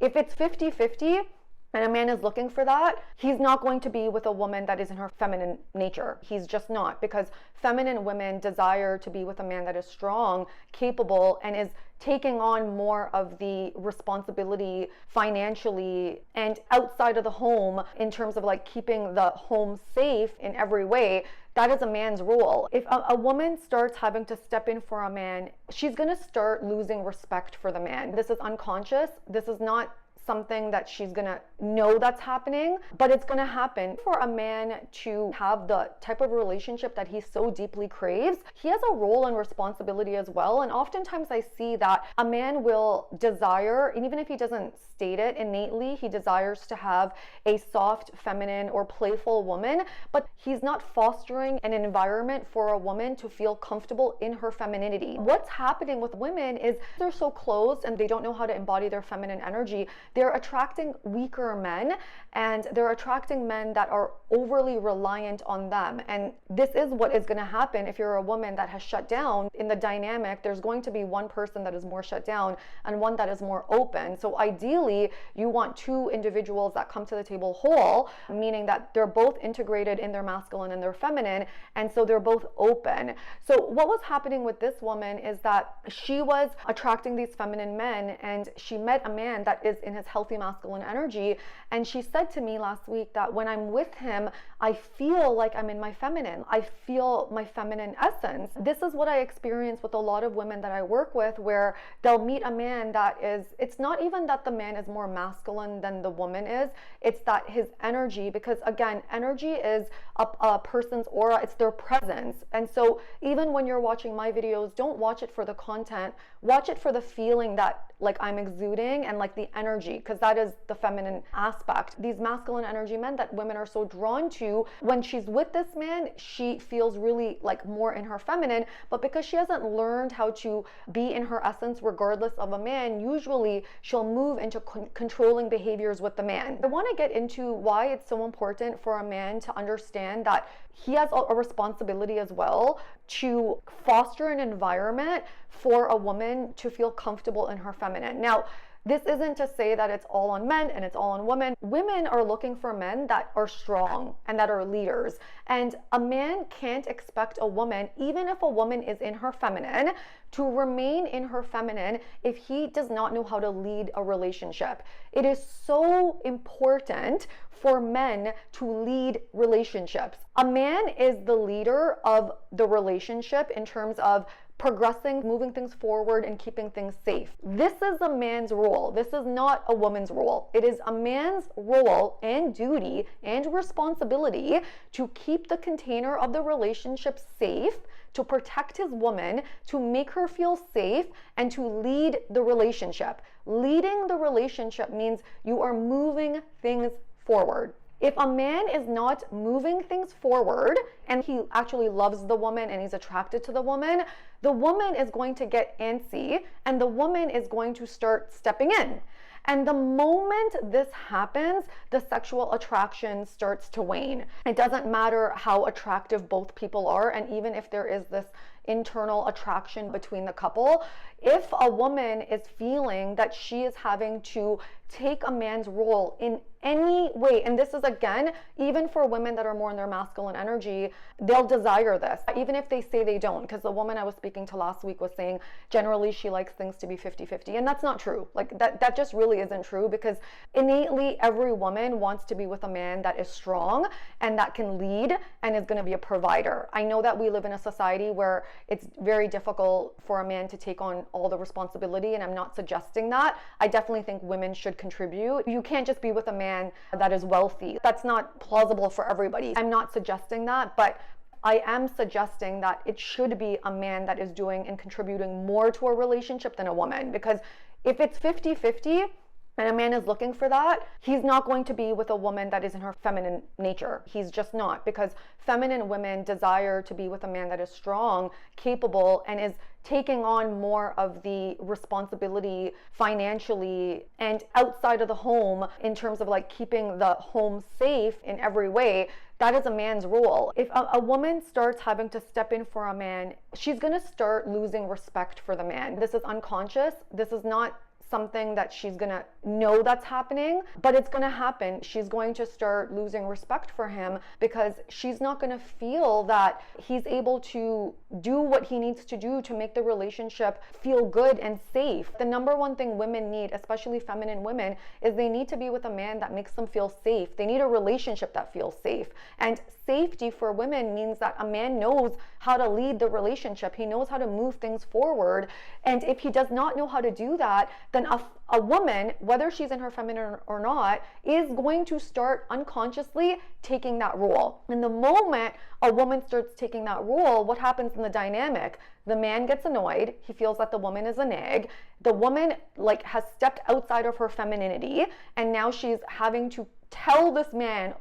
If it's 50-50, and a man is looking for that, he's not going to be with a woman that is in her feminine nature. He's just not, because feminine women desire to be with a man that is strong, capable, and is taking on more of the responsibility financially and outside of the home in terms of like keeping the home safe in every way. That is a man's role. If a woman starts having to step in for a man, she's going to start losing respect for the man. This is unconscious. This is not something that she's gonna know that's happening, but it's gonna happen. For a man to have the type of relationship that he so deeply craves, he has a role and responsibility as well. And oftentimes I see that a man will desire, and even if he doesn't state it innately, he desires to have a soft, feminine, or playful woman, but he's not fostering an environment for a woman to feel comfortable in her femininity. What's happening with women is they're so closed and they don't know how to embody their feminine energy. They're attracting weaker men, and they're attracting men that are overly reliant on them. And this is what is going to happen if you're a woman that has shut down. In the dynamic, there's going to be one person that is more shut down and one that is more open. So ideally, you want two individuals that come to the table whole, meaning that they're both integrated in their masculine and their feminine, and so they're both open. So what was happening with this woman is that she was attracting these feminine men, and she met a man that is in his healthy masculine energy, and she said to me last week that when I'm with him, I feel like I'm in my feminine. I feel my feminine essence. This is what I experience with a lot of women that I work with, where they'll meet a man that is, it's not even that the man is more masculine than the woman is, it's that his energy, because again, energy is a person's aura, it's their presence. And so even when you're watching my videos, don't watch it for the content, watch it for the feeling that like I'm exuding and like the energy, because that is the feminine aspect. These masculine energy men that women are so drawn to, when she's with this man, she feels really like more in her feminine, but because she hasn't learned how to be in her essence regardless of a man, usually she'll move into controlling behaviors with the man. I want to get into why it's so important for a man to understand that he has a responsibility as well to foster an environment for a woman to feel comfortable in her feminine. Now, this isn't to say that it's all on men and it's all on women. Women are looking for men that are strong and that are leaders. And a man can't expect a woman, even if a woman is in her feminine, to remain in her feminine if he does not know how to lead a relationship. It is so important for men to lead relationships. A man is the leader of the relationship in terms of progressing, moving things forward, and keeping things safe. This is a man's role. This is not a woman's role. It is a man's role and duty and responsibility to keep the container of the relationship safe, to protect his woman, to make her feel safe, and to lead the relationship. Leading the relationship means you are moving things forward. If a man is not moving things forward and he actually loves the woman and he's attracted to the woman is going to get antsy and the woman is going to start stepping in. And the moment this happens, the sexual attraction starts to wane. It doesn't matter how attractive both people are, and even if there is this internal attraction between the couple, if a woman is feeling that she is having to take a man's role in any way, and this is again, even for women that are more in their masculine energy, they'll desire this, even if they say they don't, because the woman I was speaking to last week was saying generally she likes things to be 50-50, and that's not true. Like that just really isn't true, because innately every woman wants to be with a man that is strong and that can lead and is going to be a provider. I know that we live in a society where it's very difficult for a man to take on all the responsibility, and I'm not suggesting that. I definitely think women should contribute. You can't just be with a man that is wealthy. That's not plausible for everybody. I'm not suggesting that, but I am suggesting that it should be a man that is doing and contributing more to a relationship than a woman, because if it's 50-50, and a man is looking for that, he's not going to be with a woman that is in her feminine nature. He's just not, because feminine women desire to be with a man that is strong, capable, and is taking on more of the responsibility financially and outside of the home in terms of like keeping the home safe in every way. That is a man's role. If a woman starts having to step in for a man, she's going to start losing respect for the man. This is unconscious. This is not something that she's gonna know that's happening, but it's gonna happen. She's going to start losing respect for him because she's not gonna feel that he's able to do what he needs to do to make the relationship feel good and safe. The number one thing women need, especially feminine women, is they need to be with a man that makes them feel safe. They need a relationship that feels safe. And safety for women means that a man knows how to lead the relationship. He knows how to move things forward. And if he does not know how to do that, then a woman, whether she's in her feminine or not, is going to start unconsciously taking that role. And the moment a woman starts taking that role, what happens in the dynamic? The man gets annoyed. He feels that the woman is a nag. The woman has stepped outside of her femininity, and now she's having to tell this man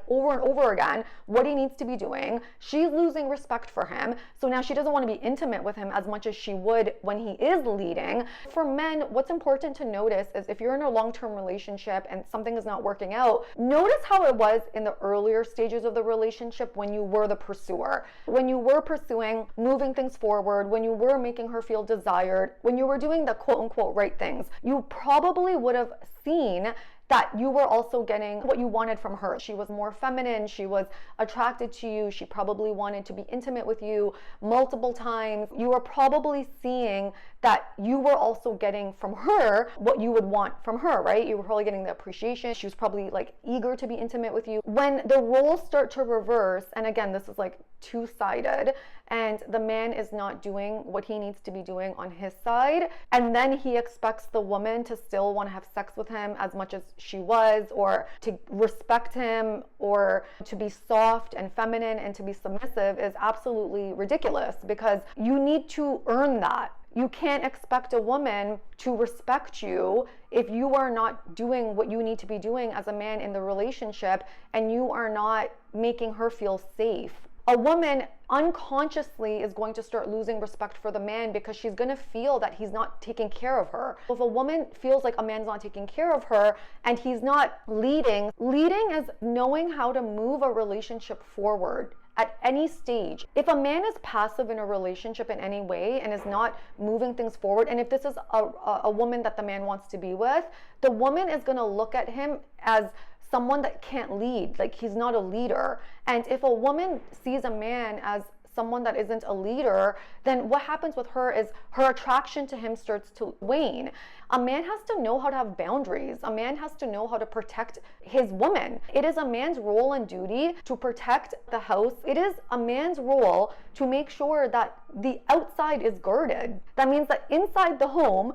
over and over again what he needs to be doing. She's losing respect for him. So now she doesn't want to be intimate with him as much as she would when he is leading. For men, what's important to notice is if you're in a long-term relationship and something is not working out, notice how it was in the earlier stages of the relationship when you were the pursuer. When you were pursuing, moving things forward, when you were making her feel desired, when you were doing the quote-unquote right things, you probably would have seen that you were also getting what you wanted from her. She was more feminine, she was attracted to you, she probably wanted to be intimate with you multiple times. You were probably seeing that you were also getting from her what you would want from her, right? You were probably getting the appreciation. She was probably eager to be intimate with you. When the roles start to reverse, and again, this is two-sided, and the man is not doing what he needs to be doing on his side, and then he expects the woman to still want to have sex with him as much as she was, or to respect him, or to be soft and feminine and to be submissive, is absolutely ridiculous, because you need to earn that. You can't expect a woman to respect you if you are not doing what you need to be doing as a man in the relationship, and you are not making her feel safe. A woman unconsciously is going to start losing respect for the man because she's going to feel that he's not taking care of her. If a woman feels like a man's not taking care of her and he's not leading is knowing how to move a relationship forward at any stage. If a man is passive in a relationship in any way and is not moving things forward, and if this is a woman that the man wants to be with, the woman is going to look at him as someone that can't lead, he's not a leader. And if a woman sees a man as someone that isn't a leader, then what happens with her is her attraction to him starts to wane. A man has to know how to have boundaries. A man has to know how to protect his woman. It is a man's role and duty to protect the house. It is a man's role to make sure that the outside is guarded. That means that inside the home,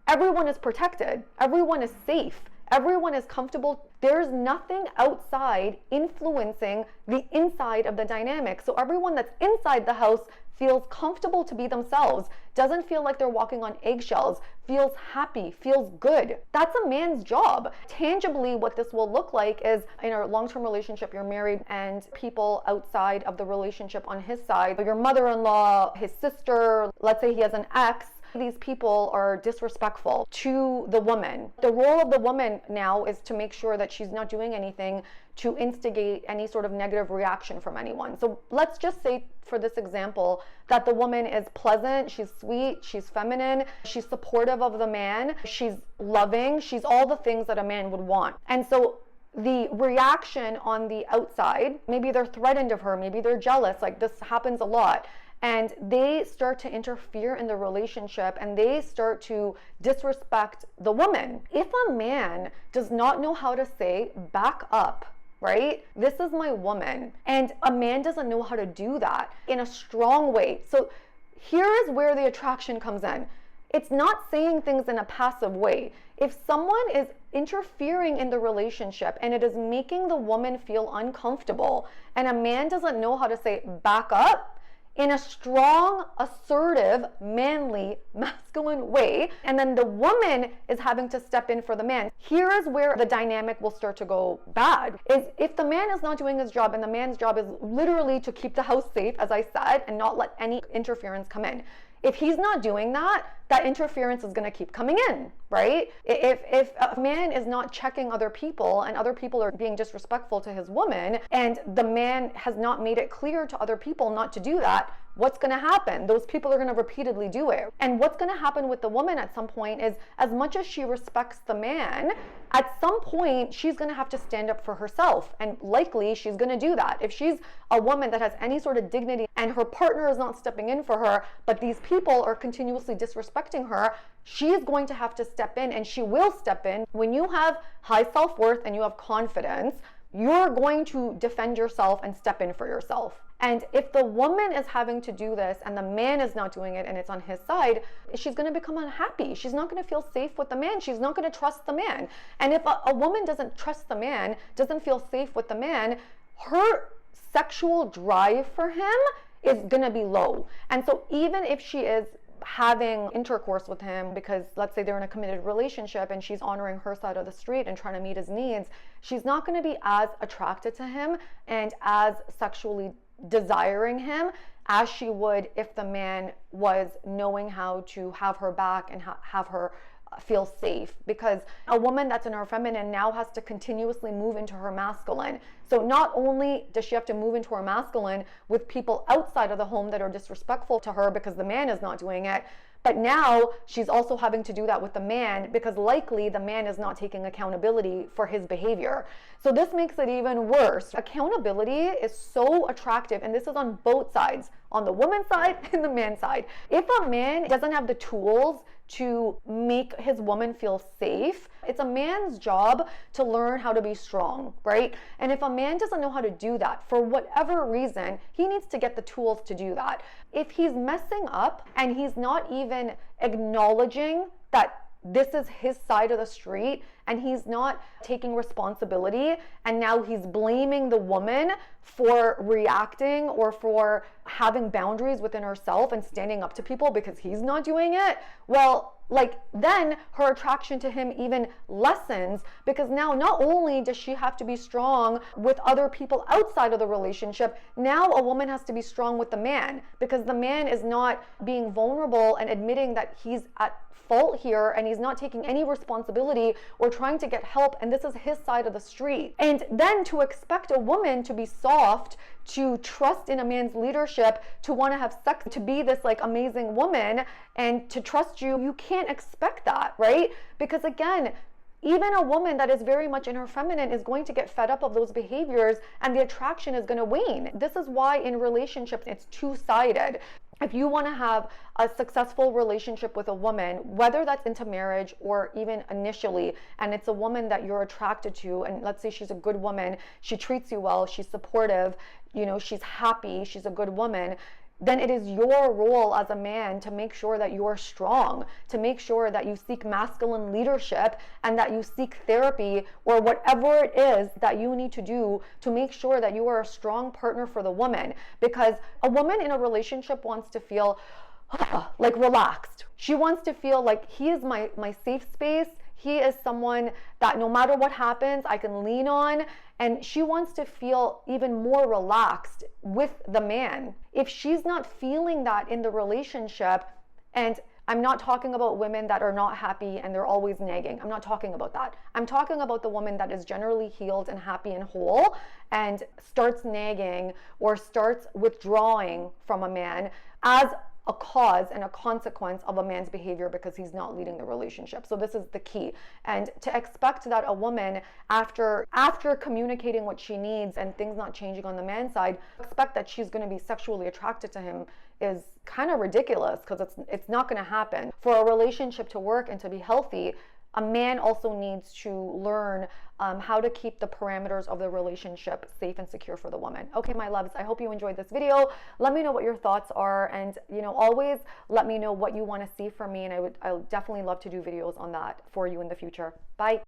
everyone is protected. Everyone is safe. Everyone is comfortable. There's nothing outside influencing the inside of the dynamic. So everyone that's inside the house feels comfortable to be themselves, doesn't feel like they're walking on eggshells, feels happy, feels good. That's a man's job. Tangibly, what this will look like is in a long-term relationship, you're married, and people outside of the relationship on his side, your mother-in-law, his sister, let's say he has an ex, these people are disrespectful to the woman. The role of the woman now is to make sure that she's not doing anything to instigate any sort of negative reaction from anyone. So let's just say, for this example, that the woman is pleasant, she's sweet, she's feminine, she's supportive of the man, she's loving, she's all the things that a man would want. And so the reaction on the outside, maybe they're threatened of her, maybe they're jealous, this happens a lot. And they start to interfere in the relationship and they start to disrespect the woman. If a man does not know how to say, back up, right? This is my woman. And a man doesn't know how to do that in a strong way. So here is where the attraction comes in. It's not saying things in a passive way. If someone is interfering in the relationship and it is making the woman feel uncomfortable, and a man doesn't know how to say, back up, in a strong, assertive, manly, masculine way, and then the woman is having to step in for the man. Here is where the dynamic will start to go bad, is if the man is not doing his job, and the man's job is literally to keep the house safe, as I said, and not let any interference come in. If he's not doing that, that interference is going to keep coming in, right? If a man is not checking other people and other people are being disrespectful to his woman, and the man has not made it clear to other people not to do that, what's going to happen? Those people are going to repeatedly do it. And what's going to happen with the woman at some point is, as much as she respects the man, at some point she's going to have to stand up for herself, and likely she's going to do that. If she's a woman that has any sort of dignity and her partner is not stepping in for her, but these people are continuously disrespecting her, she is going to have to step in, and she will step in. When you have high self-worth and you have confidence, you're going to defend yourself and step in for yourself. And if the woman is having to do this and the man is not doing it and it's on his side, she's going to become unhappy. She's not going to feel safe with the man. She's not going to trust the man. And if a woman doesn't trust the man, doesn't feel safe with the man, her sexual drive for him is going to be low. And so even if she is having intercourse with him, because let's say they're in a committed relationship and she's honoring her side of the street and trying to meet his needs, she's not going to be as attracted to him and as sexually desiring him as she would if the man was knowing how to have her back and have her feel safe. Because a woman that's in her feminine now has to continuously move into her masculine. So not only does she have to move into her masculine with people outside of the home that are disrespectful to her because the man is not doing it, but now she's also having to do that with the man because likely the man is not taking accountability for his behavior. So this makes it even worse. Accountability is so attractive, and this is on both sides, on the woman's side and the man's side. If a man doesn't have the tools to make his woman feel safe, it's a man's job to learn how to be strong, right? And if a man doesn't know how to do that for whatever reason, he needs to get the tools to do that. If he's messing up and he's not even acknowledging that this is his side of the street and he's not taking responsibility, and now he's blaming the woman for reacting or for having boundaries within herself and standing up to people because he's not doing it, well, then her attraction to him even lessens, because now not only does she have to be strong with other people outside of the relationship, now a woman has to be strong with the man, because the man is not being vulnerable and admitting that he's at fault here and he's not taking any responsibility or trying to get help, and this is his side of the street. And then to expect a woman to be soft, to trust in a man's leadership, to want to have sex, to be this amazing woman and to trust you, you can't expect that, right? Because again, even a woman that is very much in her feminine is going to get fed up of those behaviors, and the attraction is going to wane. This is why in relationships it's two-sided. If you want to have a successful relationship with a woman, whether that's into marriage or even initially, and it's a woman that you're attracted to, and let's say she's a good woman, she treats you well, she's supportive, she's happy, she's a good woman, then it is your role as a man to make sure that you're strong, to make sure that you seek masculine leadership and that you seek therapy or whatever it is that you need to do to make sure that you are a strong partner for the woman. Because a woman in a relationship wants to feel relaxed. She wants to feel like he is my safe space. He is someone that no matter what happens, I can lean on. And she wants to feel even more relaxed with the man. If she's not feeling that in the relationship, and I'm not talking about women that are not happy and they're always nagging. I'm not talking about that. I'm talking about the woman that is generally healed and happy and whole and starts nagging or starts withdrawing from a man as a cause and a consequence of a man's behavior because he's not leading the relationship. So this is the key. And to expect that a woman, after communicating what she needs and things not changing on the man's side, expect that she's going to be sexually attracted to him is kind of ridiculous, because it's not going to happen. For a relationship to work and to be healthy, a man also needs to learn how to keep the parameters of the relationship safe and secure for the woman. Okay, my loves, I hope you enjoyed this video. Let me know what your thoughts are, and always let me know what you want to see from me, and I would definitely love to do videos on that for you in the future. Bye.